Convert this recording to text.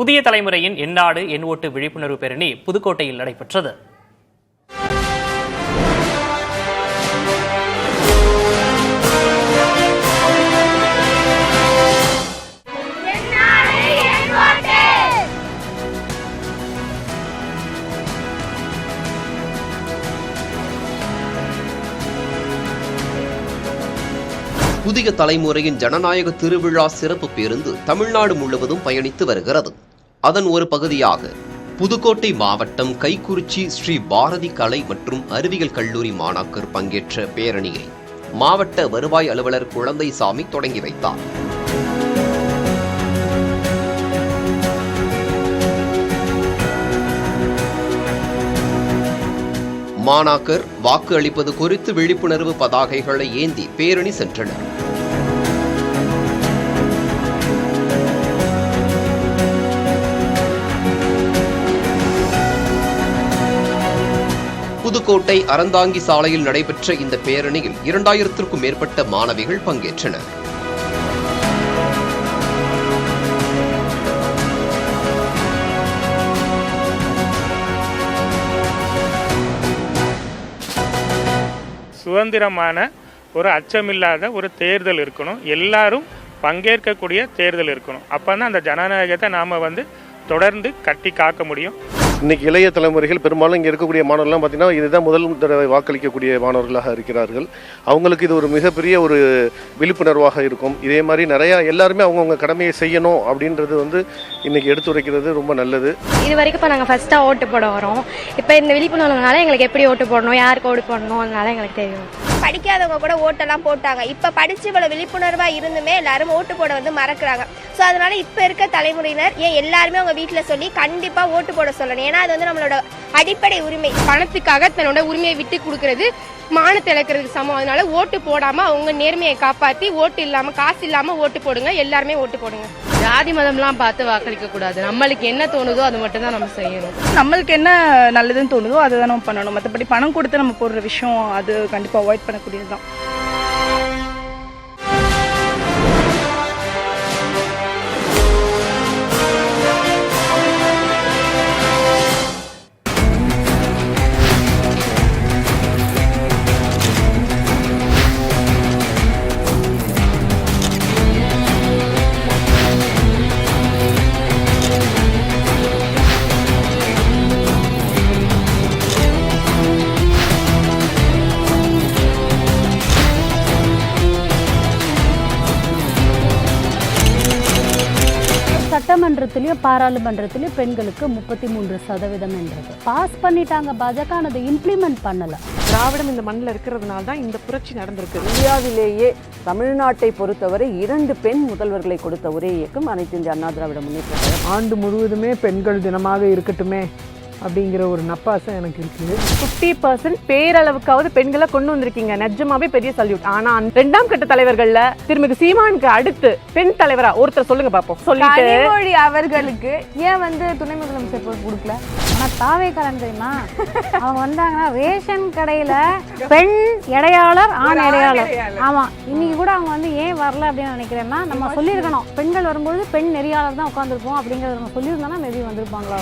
புதிய தலைமுறையின் எந்நாடு என் ஓட்டு விழிப்புணர்வு பேரணி புதுக்கோட்டையில் நடைபெற்றது. புதிய தலைமுறையின் ஜனநாயக திருவிழா சிறப்பு பேருந்து தமிழ்நாடு முழுவதும் பயணித்து வருகிறது. அதன் ஒரு பகுதியாக புதுக்கோட்டை மாவட்டம் கைக்குறிச்சி ஸ்ரீ பாரதி கலை மற்றும் அறிவியல் கல்லூரி மாணாக்கர் பங்கேற்ற பேரணியை மாவட்ட வருவாய் அலுவலர் குழந்தைசாமி தொடங்கி வைத்தார். மாணாக்கர் வாக்கு அளிப்பது குறித்து விழிப்புணர்வு பதாகைகளை ஏந்தி பேரணி சென்றனர். புதுக்கோட்டை அறந்தாங்கி சாலையில் நடைபெற்ற இந்த பேரணியில் 2000க்கும் மேற்பட்ட மாணவிகள் பங்கேற்றனர். சுதந்திரமான ஒரு அச்சமில்லாத ஒரு தேர்தல் இருக்கணும், எல்லாரும் பங்கேற்கக்கூடிய தேர்தல் இருக்கணும். அப்பதான் அந்த ஜனநாயகத்தை நாம தொடர்ந்து கட்டி காக்க முடியும். இன்னைக்கு இளைய தலைமுறைகள் பெரும்பாலும் இங்கே இருக்கக்கூடிய மாணவர்கள்லாம் பார்த்தீங்கன்னா இதுதான் முதல் தடவை வாக்களிக்கக்கூடிய மாணவர்களாக இருக்கிறார்கள். அவங்களுக்கு இது ஒரு மிகப்பெரிய ஒரு விழிப்புணர்வாக இருக்கும். இதே மாதிரி நிறையா எல்லாருமே அவங்கவுங்க கடமையை செய்யணும் அப்படின்றது இன்னைக்கு எடுத்துரைக்கிறது ரொம்ப நல்லது. இது வரைக்கும் இப்போ நாங்கள் ஃபர்ஸ்ட்டாக ஓட்டு போட வரோம். இப்போ இந்த விழிப்புணர்வுனால எங்களுக்கு எப்படி ஓட்டு போடணும், யாருக்கு ஓட்டு போடணும், அதனால எங்களுக்கு தெரியும். படிக்காதவங்க கூட ஓட்டெல்லாம் போட்டாங்க. இப்போ படிச்சு இவ்வளவு விழிப்புணர்வா இருந்துமே எல்லாரும் ஓட்டு போட மறக்கிறாங்க. ஸோ அதனால இப்போ இருக்க தலைமுறையினர் ஏன் எல்லாருமே அவங்க வீட்டில் சொல்லி கண்டிப்பா ஓட்டு போட சொல்லணும். ஏன்னா அது நம்மளோட அடிப்படை உரிமை. பணத்துக்காக தன்னோட உரிமையை விட்டு கொடுக்கறது மானத்தை இழக்கிறதுக்கு சமம். அதனால ஓட்டு போடாம அவங்க நேர்மையை காப்பாற்றி ஓட்டு இல்லாம காசு இல்லாம ஓட்டு போடுங்க. எல்லாருமே ஓட்டு போடுங்க. ஜாதி மதம்லாம் பார்த்து வாக்களிக்க கூடாது. நம்மளுக்கு என்ன தோணுதோ அது மட்டும் தான் நம்ம செய்யணும். நம்மளுக்கு என்ன நல்லதுன்னு தோணுதோ அதை தான் நம்ம பண்ணணும். மற்றபடி பணம் கொடுத்து நம்ம போடுற விஷயம் அது கண்டிப்பாக அவாய்ட் பண்ணக்கூடியதுதான். சட்டமன்றத்திலயும் பாராளுமன்றத்திலயும் பெண்களுக்கு 33% என்றது பாஸ் பண்ணிட்டாங்க. பாஜக அதை இம்ப்ளிமெண்ட் பண்ணல. திராவிடம் இந்த மண்ணில் இருக்கிறதுனால தான் இந்த புரட்சி நடந்திருக்கு. இந்தியாவிலேயே தமிழ்நாட்டை பொறுத்தவரை 2 பெண் முதல்வர்களை கொடுத்த ஒரே இயக்கம் அனைத்து இந்திய அண்ணா திராவிட முன்னேற்ற கழகம். ஆண்டு முழுவதுமே பெண்கள் தினமாக இருக்கட்டுமே அப்படிங்கிற ஒரு நப்பாசம் எனக்கு இருக்குது. 50% பேரளவுக்காவது பெண்களை கொண்டு வந்திருக்கீங்க. நிஜமாவே பெரிய சல்யூட். ஆனா 2ஆம் கட்ட தலைவர்கள்ல திருமிகு சீமானுக்கு அடுத்து பெண் தலைவரா ஒருத்தர் சொல்லுங்க பாப்போம். சொல்லிட்டு அவர்களுக்கு ஏன் துணை முதலமைச்சர் கொடுக்கல? ஆனா தாவேக்காரன் தெரியுமா, அவங்க வந்தாங்கன்னா ரேஷன் கடையில பெண் இடையாளர் ஆண் இடையாளர். ஆமா, இன்னைக்கு கூட அவங்க ஏன் வரல அப்படின்னு நினைக்கிறேன்னா நம்ம சொல்லியிருக்கணும். பெண்கள் வரும்போது பெண் நெறியாளர் தான் உட்காந்துருப்போம் அப்படிங்கறத நம்ம சொல்லியிருந்தோம்னா மேபி வந்திருப்பாங்களா.